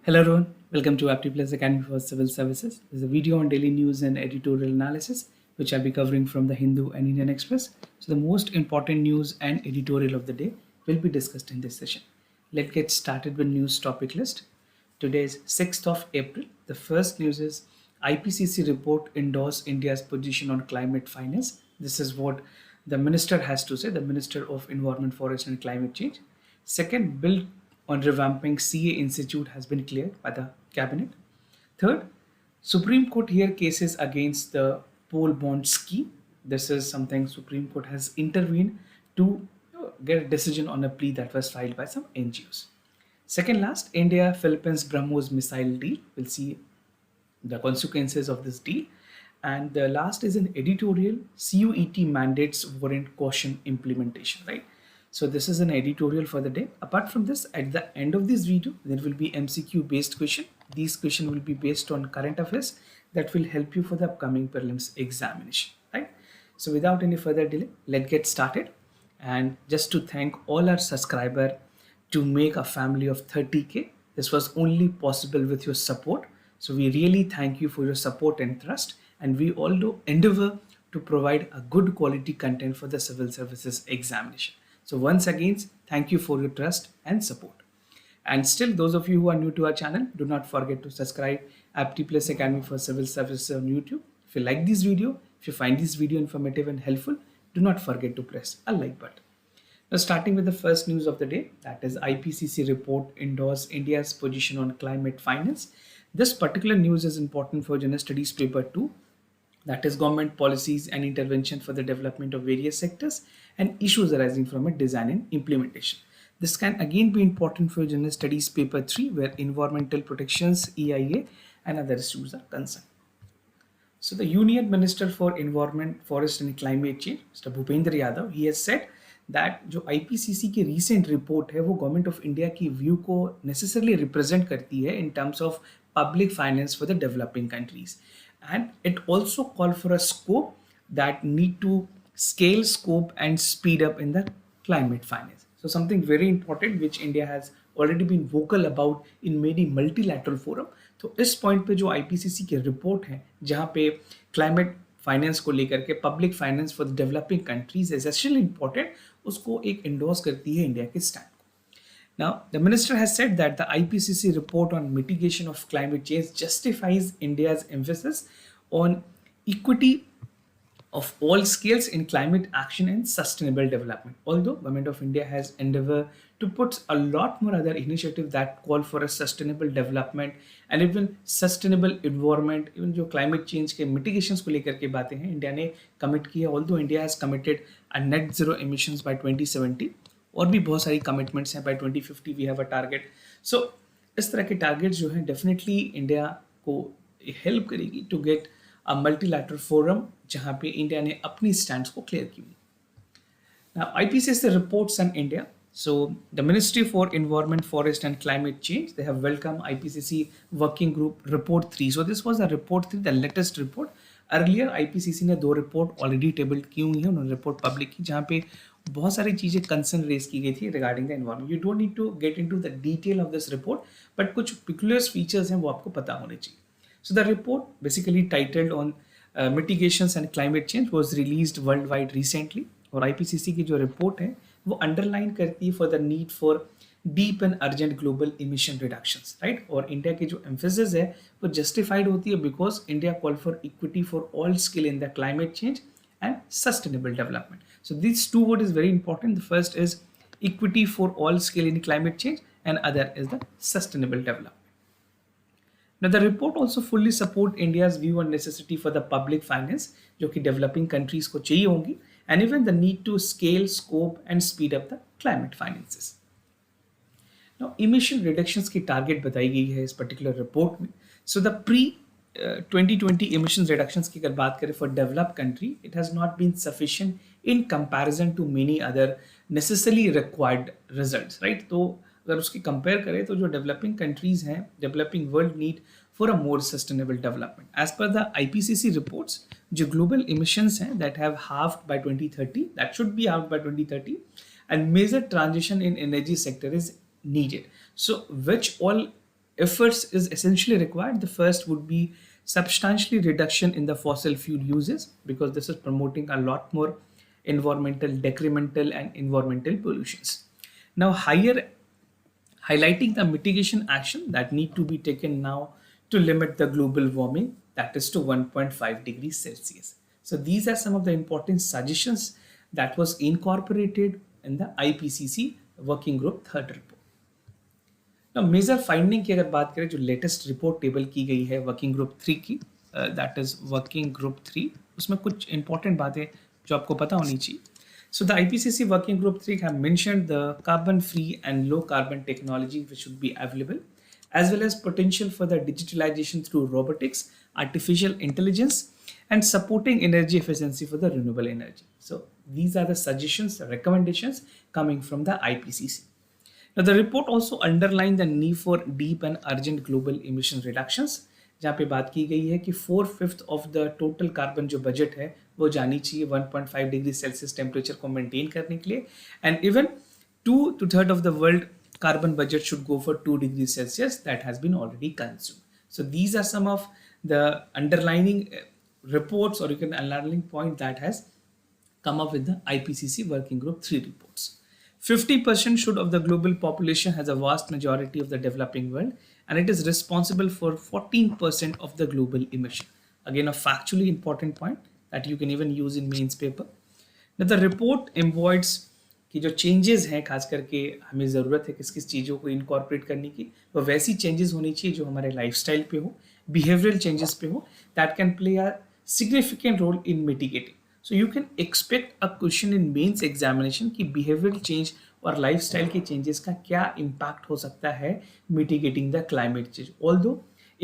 Hello everyone, welcome to Apti Plus Academy for Civil Services. There's a video on daily news and editorial analysis, which I'll be covering from the Hindu and Indian Express. So the most important news and editorial of the day will be discussed in this session. Let's get started with news topic list. Today is 6th of April. The first news is IPCC report endorse India's position on climate finance. This is what the minister has to say, the Minister of Environment, Forest and Climate Change. Second, bill on revamping CA Institute has been cleared by the cabinet. Third, Supreme Court hear cases against the poll bond scheme. This is something Supreme Court has intervened to get a decision on a plea that was filed by some NGOs. Second last, India Philippines BrahMos missile deal. We'll see the consequences of this deal. And the last is an editorial. CUET mandates warrant caution implementation, right? So this is an editorial for the day. Apart from this, at the end of this video, there will be MCQ based question. These questions will be based on current affairs that will help you for the upcoming prelims examination, right? So without any further delay, let's get started. And just to thank all our subscribers to make a family of 30K. This was only possible with your support. So we really thank you for your support and trust. And we all do endeavor to provide a good quality content for the civil services examination. So once again, thank you for your trust and support. And still, those of you who are new to our channel, do not forget to subscribe Apti Plus Academy for Civil Services on YouTube. If you like this video, if you find this video informative and helpful, do not forget to press a like button. Now, starting with the first news of the day, that is IPCC report endorse India's position on climate finance. This particular news is important for General Studies paper 2. That is government policies and intervention for the development of various sectors and issues arising from a design and implementation. This can again be important for General Studies paper 3, where environmental protections, EIA and other issues are concerned. So the Union Minister for Environment, Forest and Climate Change, Mr. Bhupendra Yadav, he has said that जो IPCC की recent report है वो government of India की view को necessarily represent करती है in terms of public finance for the developing countries, and it also call for a scope that need to scale, scope and speed up in the climate finance. So something very important which India has already been vocal about in many multilateral forum. तो इस point पे जो IPCC की report है जहाँ पे climate finance को लेकर के public finance for the developing countries is actually important, उसको एक इंडोर्स करती है इंडिया के स्टैंड को. Now, the minister has said that the IPCC report on mitigation of climate change justifies India's emphasis on equity of all scales in climate action and sustainable development. Although Government of India has endeavored to put a lot more other initiatives that call for a sustainable development and even sustainable environment, even जो climate change के mitigations को लेकर के बातें हैं India ने commit की है. Although India has committed a net zero emissions by 2070, और भी बहुत सारी कमिटमेंट्स हैं. By 2050 we have a target. So इस तरह के टारगेट्स जो हैं डेफिनेटली इंडिया को हेल्प करेगी to get a multilateral forum जहां पे इंडिया ने अपनी स्टैंड्स को क्लियर की. Now IPCC reports on India. So the Ministry for Environment, Forest and Climate Change, they have welcomed IPCC Working Group Report 3. So this was a Report 3, the latest report. Earlier IPCC ने 2 report already table की हुई है, उन्होंने report public की जहाँ पे बहुत सारी चीज़ें कंसर्न रेज की गई थी regarding the environment. You don't need to get into the detail of this report, but कुछ पिकुलर फीचर्स हैं वो आपको पता होने चाहिए. So the report basically titled on mitigations and climate change was released world wide recently. और IPCC की जो रिपोर्ट है वो अंडरलाइन करती है for the need for deep and urgent global emission reductions, right. और इंडिया की जो एम्फेसिस है वो जस्टिफाइड होती है because India call for equity for all skill in the climate change and sustainable development. So these two words is very important. The first is equity for all scale in climate change and other is the sustainable development. Now the report also fully support India's view on necessity for the public finance जो कि developing countries को चाहिए होंगी, and even the need to scale, scope and speed up the climate finances. Now emission reductions की target बताई गई है इस particular report में. So the 2020 emissions reductions की अगर बात करें for developed country, it has not been sufficient in comparison to many other necessarily required results, right. तो अगर उसकी कंपेयर करें तो जो डेवलपिंग कंट्रीज हैं, developing world need for a more sustainable development. As per the IPCC reports, जो global emissions हैं that have halved by 2030, that should be halved by 2030, and major transition in energy sector is needed. So which all efforts is essentially required. The first would be substantially reduction in the fossil fuel uses, because this is promoting a lot more environmental decremental and environmental pollutions. Now, highlighting the mitigation action that need to be taken now to limit the global warming, that is to 1.5 degrees Celsius. So these are some of the important suggestions that was incorporated in the IPCC working group third report. Now, major finding की अगर बात करें, जो latest report table की गई है working group 3 की, that is working group 3, उसमें कुछ इंपॉर्टेंट बातें जो आपको पता होनी चाहिए. So the IPCC working group 3 have mentioned the carbon free and low carbon technology which should be available, as well as potential for the digitalization through robotics, artificial intelligence, and supporting energy efficiency for the renewable energy. So these are the suggestions, the recommendations coming from the IPCC. Now, the report also underlined the need for deep and urgent global emission reductions, जहाँ पे बात की गई है कि 4/5 of the total carbon जो budget है वो जानी चाहिए 1.5 डिग्री सेल्सियस टेम्परेचर को मेंटेन करने के लिए, and even 2/3 of the world carbon budget should go for 2 degree Celsius that has been already consumed. So these are some of the underlining reports, or you can underlining point that has come up with the IPCC working group 3 reports. 50% should of the global population has a vast majority of the developing world, and it is responsible for 14% of the global emission. Again, a factually important point that you can even use in mains paper. Now, the report embodies कि जो changes हैं, खास करके हमें ज़रूरत है किस किस चीज़ों को इनकॉर्पोरेट करने की, वो वैसी चेंजेस होनी चाहिए जो हमारे लाइफस्टाइल पे हो, बिहेवियरल चेंजेस पे हो, that can play a significant role in mitigating. So you can expect a question in mains examination कि behavioral change और lifestyle के changes का क्या impact हो सकता है mitigating the climate change. Although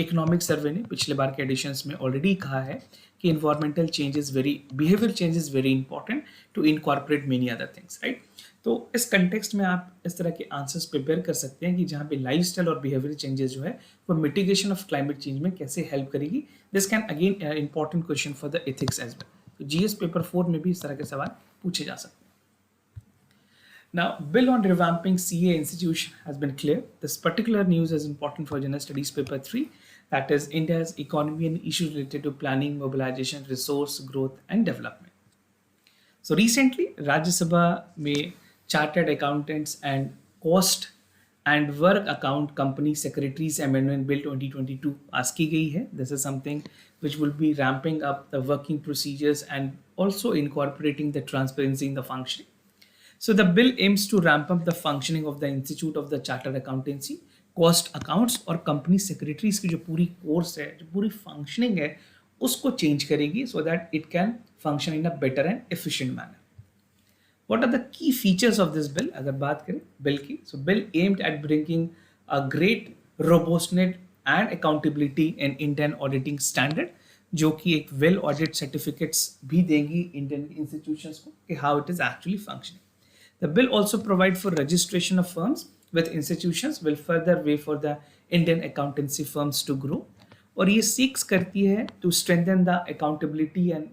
economic survey ने पिछले बार के एडिशंस में ऑलरेडी कहा है कि environmental changes behaviour changes very important to incorporate many other things, right. तो इस कंटेक्स्ट में आप इस तरह के आंसर्स प्रिपेयर कर सकते हैं कि जहाँ पे लाइफस्टाइल और बिहेवियर चेंजेस जो है वो मिटिगेशन ऑफ क्लाइमेट चेंज में कैसे हेल्प करेगी. This can again important question for the ethics as well. तो जीएस पेपर 4 में भी इस तरह के सवाल पूछे जा सकते हैं. Now, bill on revamping CA institution has been clear. This particular news is important for General Studies paper 3, that is India's economy and issues related to planning, mobilization, resource growth and development. So recently, Rajya Sabha में Chartered Accountants and Cost and Work Account Company Secretaries Amendment Bill 2022 पास की गई है. This is something which will be ramping up the working procedures and also incorporating the transparency in the functioning. So the bill aims to ramp up the functioning of the Institute of the Chartered Accountancy, Cost Accounts और Company Secretaries की जो पूरी course है, जो पूरी functioning है, उसको change करेगी so that it can function in a better and efficient manner. What are the key features of this bill? अगर बात करें बिल की, so bill aimed at bringing a great robustness and accountability in Indian auditing standard, जो कि एक well audit certificates भी देंगी Indian institutions को कि how it is actually functioning. The bill also provides for registration of firms with institutions will further way for the Indian accountancy firms to grow. और ये seeks करती है to strengthen the accountability and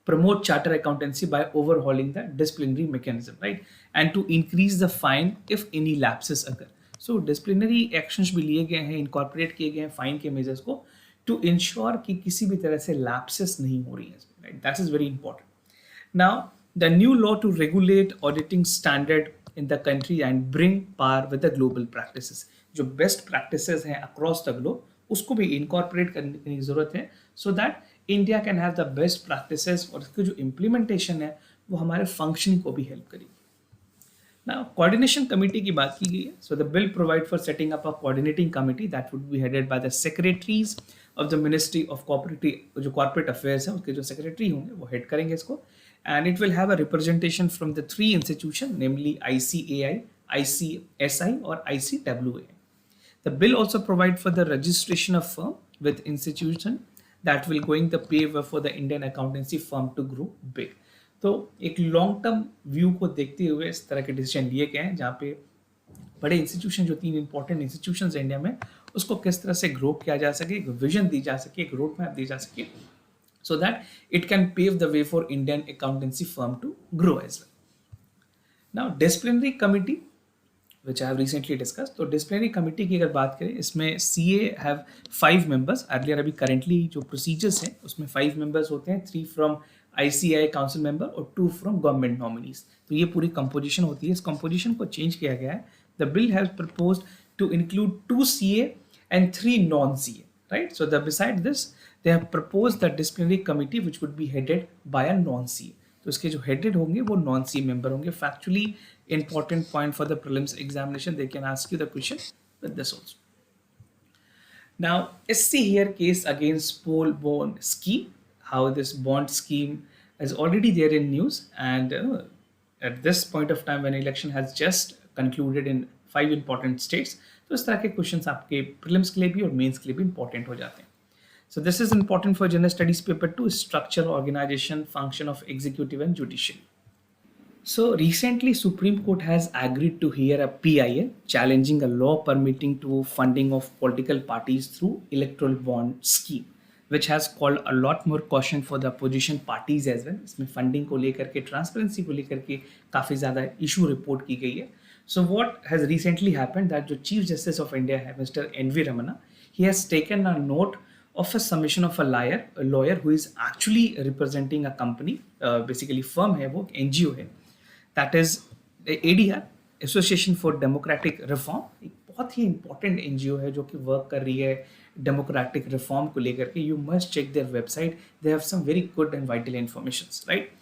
promote charter accountancy by overhauling the disciplinary mechanism, right? And to increase the fine if any lapses occur. So disciplinary actions भी लिए गए हैं, incorporate किए गए हैं fine के measures को to ensure कि किसी भी तरह से lapses नहीं हो रही हैं, right? That is very important. Now, the new law to regulate auditing standard in the country and bring par with the global practices. जो best practices हैं across the globe, उसको भी incorporate करने की ज़रूरत है so that India can have the best practices और इसकी जो implementation है वो हमारे functioning को भी help करेगी. Now, coordination committee की बात की गई है. So the bill provide for setting up a coordinating committee that would be headed by the secretaries of the Ministry of Corporate Affairs है, उसके जो secretary होंगे वो head करेंगे इसको. And it will have a representation from the 3 institutions, namely ICAI, ICSI or ICWA. The bill also provides for the registration of firm with institution that will going to pave for the Indian accountancy firm to grow big. तो एक long term view को देखते हुए इस तरह के decision लिए गए हैं जहाँ पे बड़े इंस्टीट्यूशन जो 3 इंपॉर्टेंट इंस्टीट्यूशंस इंडिया में उसको किस तरह से ग्रो किया जा सके, एक विजन दी जा सके, एक रोड मैप दी जा सके, so that it can pave the way for Indian accountancy firm to grow as well. Now, disciplinary committee which I have recently discussed. तो disciplinary committee की अगर बात करें, इसमें CA have 5 members. Earlier अभी currently जो procedures हैं उसमें 5 members होते हैं, 3 from ICI council member और 2 from government nominees. तो ये पूरी composition होती है. इस composition को change किया गया है. The bill has proposed to include 2 CA and 3 non-CA. Right? So beside this, they have proposed the disciplinary committee which would be headed by a non-CA. तो इसके जो headed होंगे वो non-CA member होंगे. Factually important point for the prelims examination, they can ask you the question with this also. Now let's see here case against poll bond scheme, how this bond scheme is already there in news, and at this point of time when election has just concluded in 5 important states, तो इस तरह के questions आपके prelims के लिए भी और mains के लिए भी इंपॉर्टेंट हो जाते हैं. So this is important for general studies paper 2, structure, organization, function of executive and judiciary. So recently Supreme Court has agreed to hear a PIL challenging a law permitting to funding of political parties through electoral bond scheme, which has called a lot more caution for the opposition parties as well. इसमें funding को लेकर के, transparency को लेकर के काफ़ी ज़्यादा issue report की गई है. So what has recently happened that जो Chief Justice of India है Mr. N.V. Ramana, he has taken a note of a submission of a lawyer who is actually representing a company, basically firm है वो, NGO है, that is ADR, Association for Democratic Reform. एक बहुत ही important NGO है जो कि work कर रही है डेमोक्रेटिक रिफॉर्म को लेकर के. You must check their website, they have some very good and vital informations, right.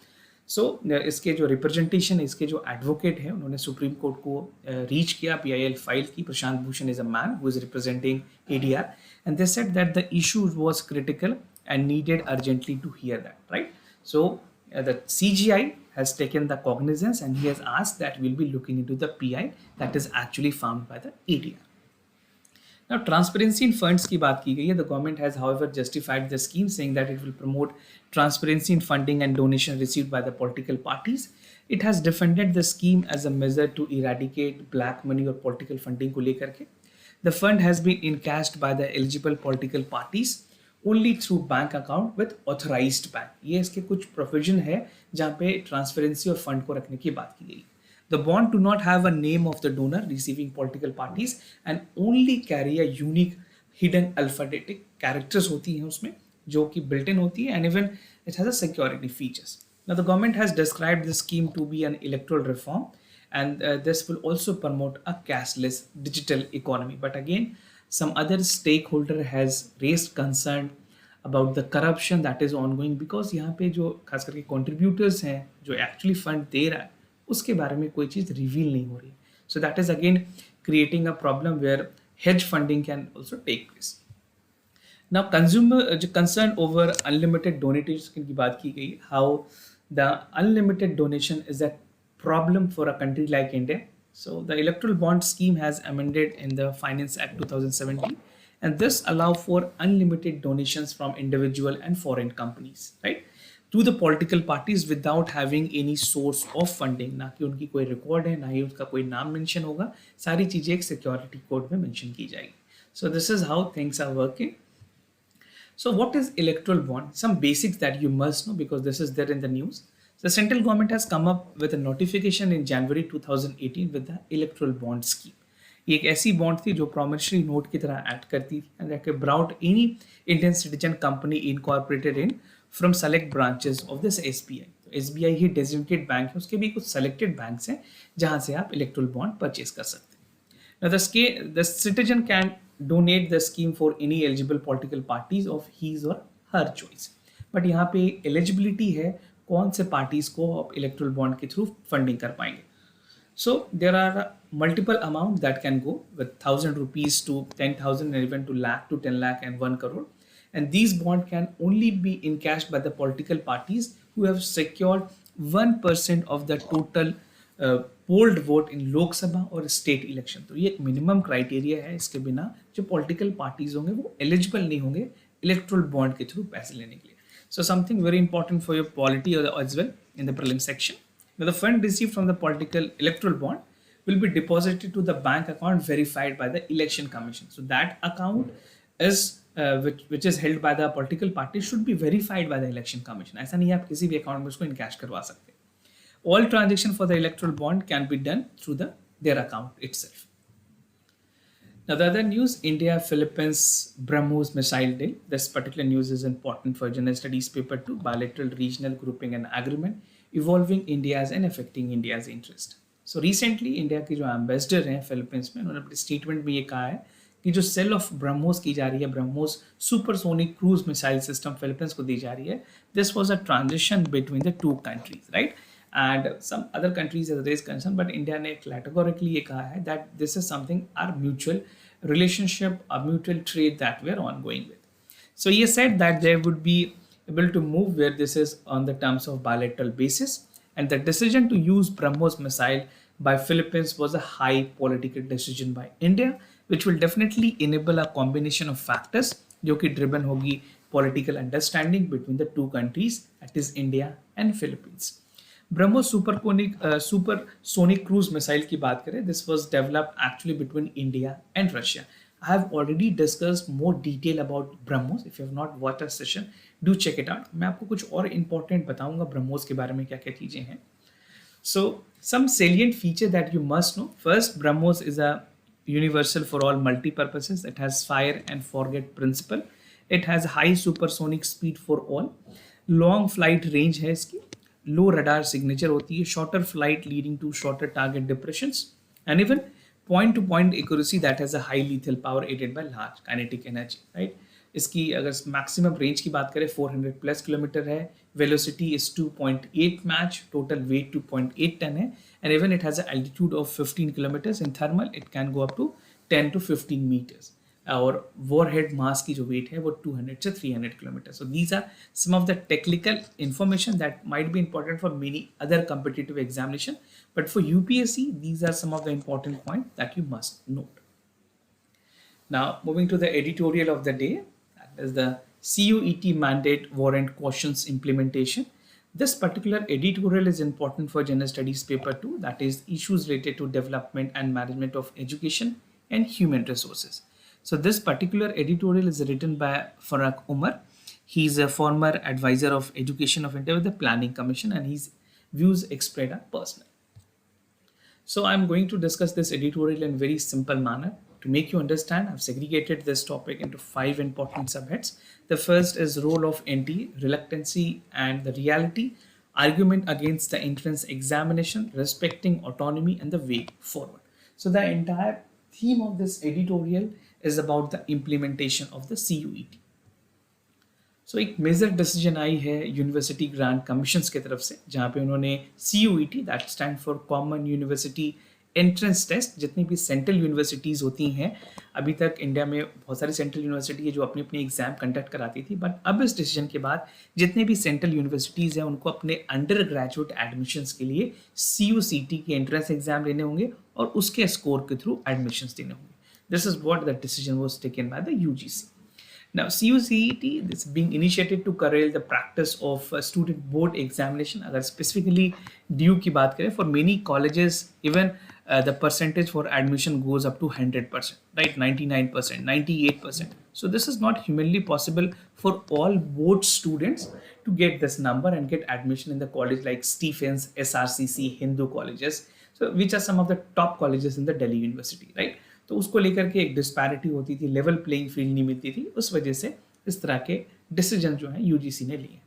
So इसके जो रिप्रेजेंटेशन, इसके जो एडवोकेट हैं, उन्होंने सुप्रीम कोर्ट को रीच किया, PIL फाइल की. Prashant Bhushan is a man who is representing ADR and they said that the issue was critical and needed urgently to hear that, right. So the CGI has taken the cognizance and he has asked that we'll be looking into the PI that is actually found by the ADR. Now, transparency in funds की बात की गई है. The government has, however, justified the scheme, saying that it will promote transparency in funding and donation received by the political parties. It has defended the scheme as a measure to eradicate black money और political funding को लेकर के. The fund has been encashed by the eligible political parties only through bank account with authorized bank. ये इसके कुछ provision है जहाँ पे ट्रांसपेरेंसी और फंड को रखने की बात की गई. The bond do not have a name of the donor receiving political parties and only carry a unique hidden alphabetic characters होती हैं उसमें जो कि built in होती है, and even it has a security features. Now the government has described this scheme to be an electoral reform, and this will also promote a cashless digital economy. But again, some other stakeholder has raised concern about the corruption that is ongoing, because यहाँ पे जो खास करके contributors हैं जो actually fund दे रहा है उसके बारे में कोई चीज़ रिवील नहीं हो रही. So that is again creating a problem where hedge funding can also take place. Now consumer concern over unlimited donation की बात की गई. How the unlimited donation is a problem for a country like India. So the electoral bond scheme has amended in the Finance Act 2017, and this allow for unlimited donations from individual and foreign companies, right, to the political parties without having any source of funding. ना कि उनकी कोई record है, ना ही उनका कोई नाम mention होगा, सारी चीज़ें एक सिक्योरिटी कोड में मेंशन की जाएगी. So this is how things are working. So what is electoral bond? Some basics that you must know because this is there in the news. The central government has come up with a notification in January 2018 with the electoral bond scheme. ये एक ऐसी bond थी जो promissory note की तरह act करती थी, and that brought any Indian citizen company incorporated in from select branches of this SBI. तो SBI ही designated बैंक है, उसके भी कुछ selected banks हैं जहाँ से आप electoral bond purchase कर सकते हैं. Now the citizen can donate the scheme for any eligible political parties of his or her choice. But यहाँ पे eligibility है कौन से पार्टीज को आप इलेक्ट्रल बॉन्ड के थ्रू फंडिंग कर पाएंगे. So there are multiple amount that can go with 1000 rupees to 10,000 and even to lakh to 10 lakh and 1 crore, and these bond can only be encashed by the political parties who have secured 1% of the total polled vote in Lok Sabha और state election. तो ये एक minimum criteria है, इसके बिना जो political parties होंगे वो एलिजिबल नहीं होंगे इलेक्ट्रल बॉन्ड के थ्रू पैसे लेने के लिए. So something very important for your polity as well in the prelim section. Now the fund received from the political electoral bond will be deposited to the bank account verified by the election commission. So that account is which is held by the political party should be verified by the election commission. ऐसा नहीं है आप किसी भी account में उसको encash करवा सकते. All transaction for the electoral bond can be done through the their account itself. Now, the other news, India Philippines BrahMos missile deal. This particular news is important for General Studies Paper 2, bilateral regional grouping and agreement, evolving India's and affecting India's interest. So recently, India के जो ambassador हैं Philippines में, उन्होंने अपने statement में ये कहा है कि जो सेल ऑफ ब्रह्मोस की जा रही है, BrahMos supersonic cruise missile system Philippines को दी जा रही है, this was a transition between the two countries, right? And some other countries have raised concern, but India ने categorically ये कहा है that this is something our mutual relationship, our mutual trade that we are ongoing with. So he said that they would be able to move where this is on the terms of bilateral basis, and the decision to use BrahMos missile by Philippines was a high political decision by India, which will definitely enable a combination of factors जो कि driven होगी political understanding between the two countries, that is India and Philippines. BrahMos supersonic cruise missile की बात करें, this was developed actually between India and Russia. I have already discussed more detail about BrahMos. If you have not watched a session, do check it out. मैं आपको कुछ और important बताऊंगा ब्रह्मोस के बारे में, क्या क्या चीजें हैं. So some salient feature that you must know. First, BrahMos is a universal for all multi-purposes. It has fire and forget principle. It has high supersonic speed for all. Long flight range है इसकी. Low radar signature होती है. Shorter flight leading to shorter target depressions. And even point-to-point accuracy that has a high lethal power aided by large kinetic energy. Right? इसकी अगर maximum range की बात करें 400 plus kilometre है. Velocity is 2.8 Mach. Total weight 2.8 ton है. And even it has an altitude of 15 kilometers. In thermal, it can go up to 10 to 15 meters. और warhead mass की जो weight है वो 200 से 300 kilometers. So these are some of the technical information that might be important for many other competitive examination. But for UPSC, these are some of the important points that you must note. Now, moving to the editorial of the day, that is the CUET mandate warrant questions implementation. This particular editorial is important for General Studies Paper 2, that is issues related to development and management of education and human resources. So this particular editorial is written by Farag Umar. He is a former advisor of Education of India with the Planning Commission, and his views expressed are personal. So I'm going to discuss this editorial in very simple manner. To make you understand, I've segregated this topic into 5 important subheads. The first is role of NTA, reluctancy and the reality, argument against the entrance examination, respecting autonomy and the way forward. So the entire theme of this editorial is about the implementation of the CUET. So एक major decision I है university grant commissions की तरफ से, जहाँ पे उन्होंने CUET, that stand for common university entrance test, जितनी भी सेंट्रल यूनिवर्सिटीज़ होती हैं, अभी तक इंडिया में बहुत सारी सेंट्रल यूनिवर्सिटी है जो अपनी अपनी एग्जाम कंडक्ट कराती थी, बट अब इस डिसीजन के बाद जितने भी सेंट्रल यूनिवर्सिटीज़ हैं उनको अपने अंडर ग्रेजुएट एडमिशन्स के लिए CUCT के एंट्रेंस एग्जाम लेने होंगे और उसके स्कोर के थ्रू एडमिशन्स देने होंगे. This is what the decision was taken by the UGC. Now, CUCT is being initiated to curtail the practice of student board examination. अगर specifically due की बात करें, for many colleges, even the percentage for admission goes up to 100%, right? 99%, 98%. So this is not humanly possible for all board students to get this number and get admission in the college like Stephens, SRCC, Hindu colleges, so which are some of the top colleges in the Delhi University, right? तो उसको लेकर के एक disparity होती थी, level playing field नहीं मिलती थी, उस वजह से इस तरह के डिसीजन जो है यूजीसी ने लिए.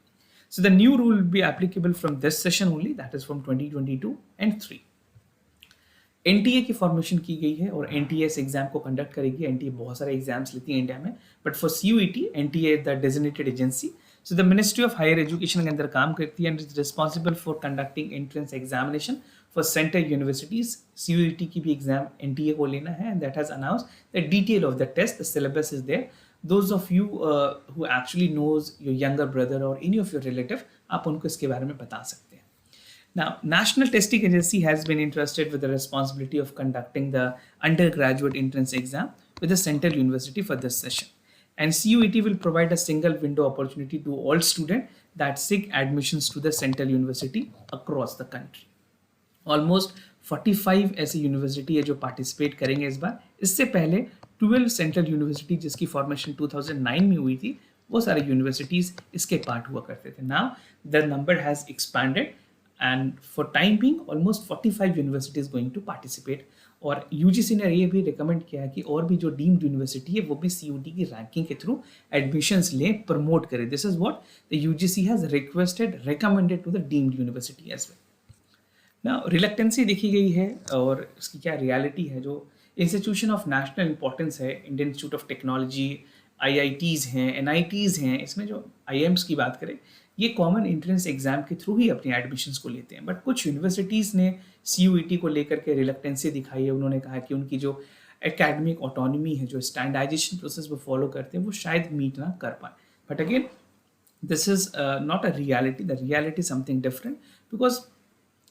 So the new rule will be applicable from this session only, that is from 2022 and 3. NTA की फॉर्मेशन की गई है और एनटीए इस एग्जाम को कंडक्ट करेगी. एनटीए बहुत सारे एग्जाम्स लेती है इंडिया में, but for CUET NTA the designated agency. So the ministry of higher education के अंदर काम करती है and is responsible for conducting entrance examination for central universities. CUET की भी एग्जाम NTA को लेना है, and that has announced the detail of the test. The syllabus is there. Those of you who actually knows your younger brother or any of your relative, आप उनको इसके बारे में बता सकते हैं. Now, National Testing Agency has been entrusted with the responsibility of conducting the undergraduate entrance exam with the central university for this session. And CUET will provide a single window opportunity to all students that seek admissions to the central university across the country. Almost 45 ऐसी university है जो participate करेंगे इस बार. इससे पहले 12 central university जिसकी formation 2009 में हुई थी, वो सारे यूनिवर्सिटीज़ इसके पार्ट हुआ करते थे. Now the number has expanded and for time being almost 45 universities going to participate. और यूजीसी ने ये भी रिकमेंड किया है कि और भी जो डीम्ड यूनिवर्सिटी है वो भी सीयूटी की रैंकिंग के थ्रू एडमिशंस ले, प्रमोट करे। This is what the UGC has requested, recommended to the deemed university as well. ना रिलक्टेंसी देखी गई है और इसकी क्या रियलिटी है। जो इंस्टीट्यूशन ऑफ नेशनल इंपॉर्टेंस है, Indian institute of technology, IITs हैं, एनआईटीज़ हैं, इसमें जो आईएम्स की बात करें, ये कॉमन एंट्रेंस एग्जाम के थ्रू ही अपनी एडमिशन्स को लेते हैं। बट कुछ यूनिवर्सिटीज़ ने सीयूईटी को लेकर के रिलक्टेंसी दिखाई है। उन्होंने कहा कि उनकी जो एकेडमिक ऑटोनॉमी है, जो स्टैंडर्डाइजेशन प्रोसेस वो फॉलो करते हैं, वो शायद मीट ना कर पाए। But again this is not a reality, the reality something different, because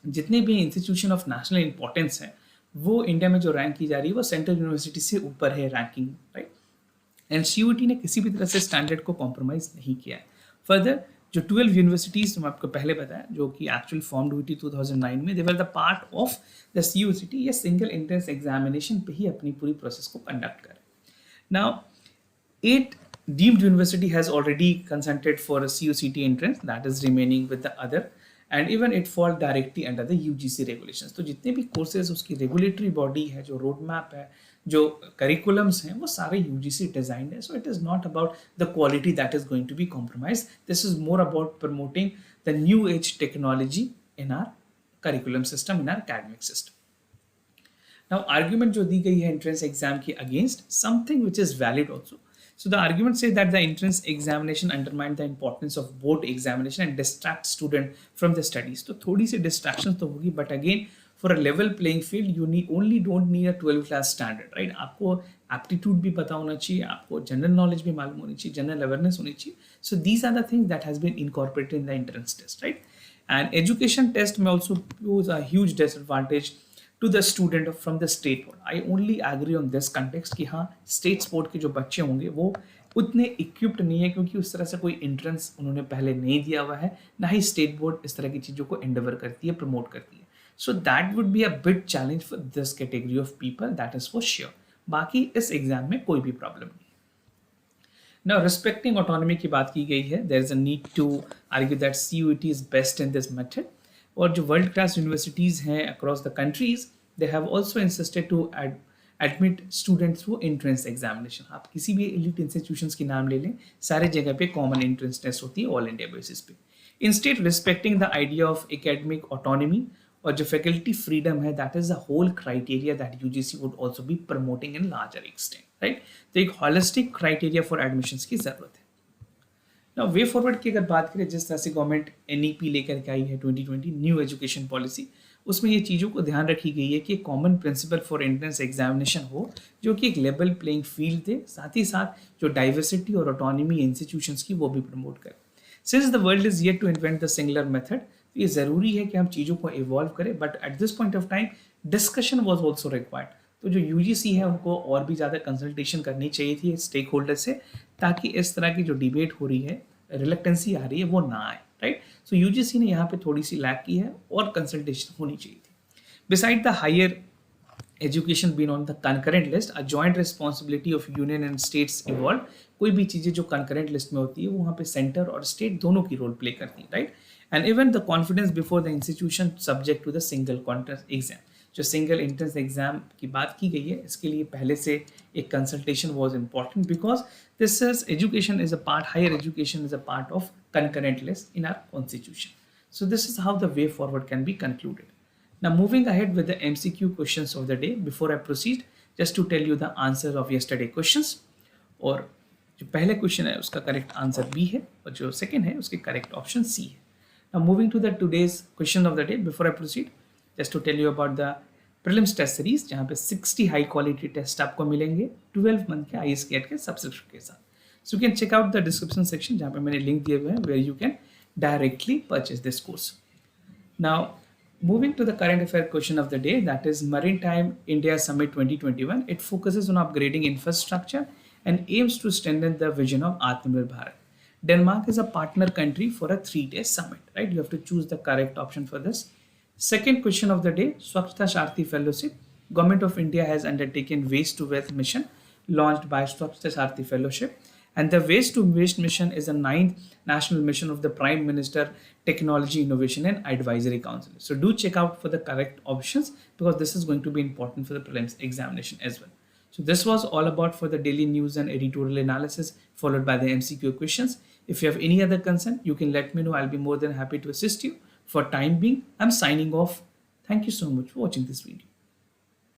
जितने भी इंस्टीट्यूशन ऑफ नेशनल इंपॉर्टेंस है वो इंडिया में जो रैंक की जा रही है वो सेंट्रल यूनिवर्सिटी से ऊपर है रैंकिंग, राइट। एंड सीयूटी ने किसी भी तरह से स्टैंडर्ड को कॉम्प्रोमाइज नहीं किया है। फर्दर जो 12 यूनिवर्सिटीज मैं आपको पहले बताया जो कि एक्चुअल फॉर्म्ड हुई थी 2009 में, they were the part of the CUCT, ये सिंगल एंट्रेंस एग्जामिनेशन पे ही अपनी पूरी प्रोसेस को कंडक्ट करें। Now 8 deemed university has already consented for a CUCT entrance, that is remaining with the other, and even it fall directly under the UGC regulations। तो जितने भी courses उसकी regulatory body है, जो रोड मैप है, जो curriculums हैं, वो सारे UGC डिजाइंड है। So it is not about the quality that is going to be compromise, this is more about promoting the new age technology in our curriculum system, in our academic system। Now argument जो दी गई है entrance exam के against, something which is valid also। So the argument says that the entrance examination undermine the importance of board examination and distract student from the studies। तो थोड़ी सी distractions तो होगी, but again for a level playing field you don't need a 12th class standard, right। आपको aptitude भी पता होना चाहिए, आपको general knowledge भी मालूम होनी चाहिए, general awareness होनी चाहिए। So these are the things that has been incorporated in the entrance test, right। And education test may also pose a huge disadvantage to the student from the state board। I only agree on this context कि हाँ state board के जो बच्चे होंगे वो उतने equipped नहीं है, क्योंकि उस तरह से कोई एंट्रेंस उन्होंने पहले नहीं दिया हुआ है, ना ही स्टेट बोर्ड इस तरह की चीज़ों को एंडेवर करती है, प्रमोट करती है। So that would be a big challenge for this category of people, that is for sure. बाकी इस एग्जाम में कोई भी प्रॉब्लम नहीं। Now, respecting autonomy की बात की गई है, there is a need to argue that CUET is best in this method। और जो वर्ल्ड क्लास यूनिवर्सिटीज़ हैं across the countries, they have also insisted to admit student through entrance examination. आप किसी भी एलिट इंस्टीट्यूशंस की नाम ले लें, सारे जगह पे कॉमन एंट्रेंस टेस्ट होती है ऑल इंडिया बेसिस पे। Instead respecting the idea of academic autonomy और जो फैकल्टी फ्रीडम है, that is the whole criteria that UGC would also be promoting in larger extent, right. तो एक हॉलिस्टिक क्राइटेरिया फॉर एडमिशंस की जरूरत है। ना वे फॉरवर्ड की अगर बात करें, जिस तरह से गवर्नमेंट एनईपी लेकर के आई है 2020 न्यू एजुकेशन पॉलिसी, उसमें ये चीज़ों को ध्यान रखी गई है कि common principle for entrance examination हो, जो कि एक लेवल प्लेइंग फील्ड दे, साथ ही साथ जो डाइवर्सिटी और ऑटोनॉमी इंस्टीट्यूशंस की वो भी प्रमोट करे। Since the world is yet to invent the singular method, तो ये ज़रूरी है कि हम चीज़ों को इवॉल्व करें, but at this point of time discussion was also required. तो जो यूजीसी है उनको और भी ज़्यादा कंसल्टेशन करनी चाहिए थी स्टेक होल्डर से, ताकि इस तरह की जो डिबेट हो रही है, रिलेक्टेंसी आ रही है, वो ना आए, राइट। सो यूजीसी ने यहाँ पे थोड़ी सी लैक की है और कंसल्टेशन होनी चाहिए थी। Beside the higher education been on the concurrent list, a joint responsibility of union and states involve. कोई भी चीज़ें जो कंकरेंट लिस्ट में होती है, वहाँ पे सेंटर और स्टेट दोनों की रोल प्ले करती है, right. And even the confidence before the institution subject to the single entrance exam. जो सिंगल एंट्रेंस एग्जाम की बात की गई है, इसके लिए पहले से एक consultation was important, because this is education is a part, higher education is a part of concurrent list in our constitution। So this is how the way forward can be concluded। Now moving ahead with the MCQ questions of the day, before I proceed, just to tell you the answers of yesterday questions। और जो पहले question है उसका correct answer B है, और जो second है उसके करेक्ट ऑप्शन सी है। Now moving to the today's question of the day, before I proceed, just to tell you about the prelims test series, जहाँ पे 60 हाई क्वालिटी टेस्ट आपको मिलेंगे 12 मंथ के ISCAT के सब्सक्रिप्शन के साथ। So you can check out the description section जहाँ पे मैंने लिंक दिए हुए हैं, where you can directly purchase this course। Now moving to the current affair question of the day, that is Maritime India Summit 2021। It focuses on upgrading infrastructure and aims to strengthen the vision of Atmanirbhar Bharat। Denmark is a partner country for a 3-day summit, right? You have to choose the correct option for this। Second question of the day, Swachhta Sharthi Fellowship। Government of India has undertaken Waste to Wealth mission launched by Swachhta Sharthi Fellowship, And the Waste to Waste mission is the ninth national mission of the Prime Minister Technology Innovation and Advisory Council. So do check out for the correct options because this is going to be important for the prelims examination as well. So this was all about for the daily news and editorial analysis followed by the MCQ questions. If you have any other concern, you can let me know. I'll be more than happy to assist you. For time being, I'm signing off. Thank you so much for watching this video.